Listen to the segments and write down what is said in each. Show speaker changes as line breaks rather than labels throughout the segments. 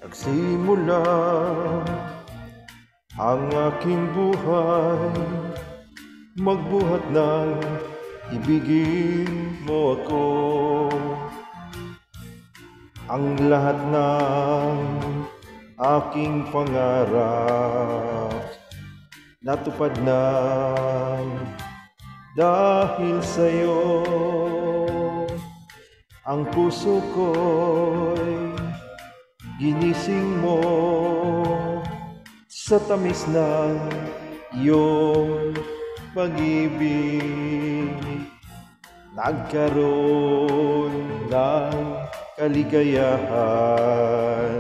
Nagsimula ang aking buhay, magbuhat ng ibigin mo ako. Ang lahat ng aking pangarap natupad na dahil sa'yo. Ang puso ko'y ginising mo sa tamis ng iyong pag-ibig. Nagkaroon ng kaligayahan,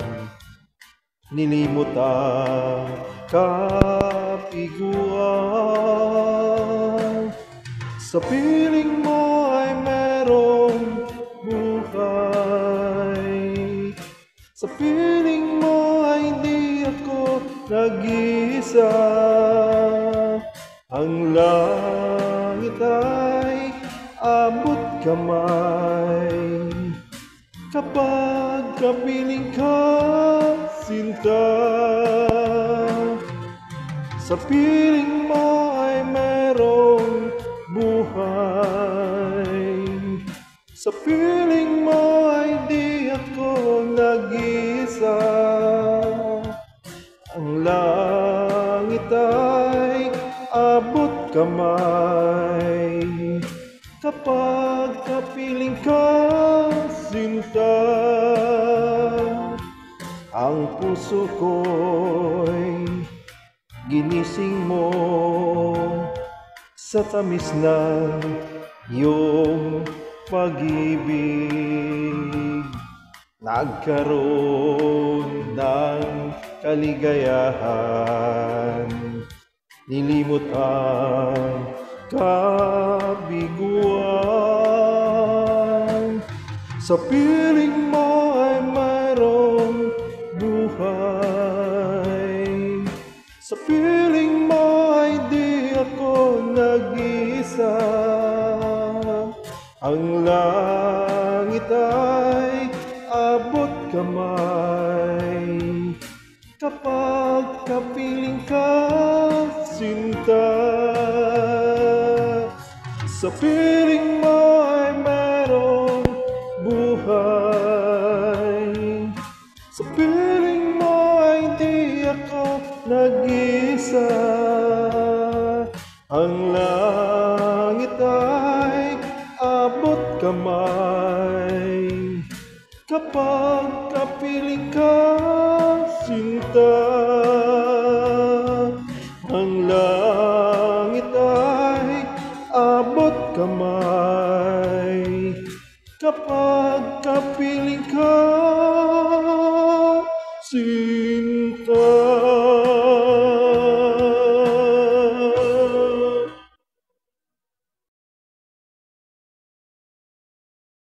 nilimot ang kapiguan. Sa piling mo ay merong buhay, sa piling mo ay hindi ako nag-iisa. Ang langit ay abot kamay kapag kapiling ka, sinta. Sa piling mo ay merong buhay, sa piling mo ay di ako nag-iisa. Ang langit ay abot kamay kapag kapiling ka, sinta. Ang puso ko'y ginising mo sa tamis ng iyong pag-ibig. Nagkaroon ng kaligayahan, nilimot ang kabiguan. Sa piling mo ay mayroong buhay, sa piling mo ay di ako nag-iisa. Ang langit ay abot kamay kapag kapiling ka, sinta. Sa piling mo ay merong buhay, sa piling mo ay di ako nag-iisa. Ang langit ay abot kamay kapag kapiling ka, sinta. Ang langit ay abot kamay kapag kapiling ka, sinta.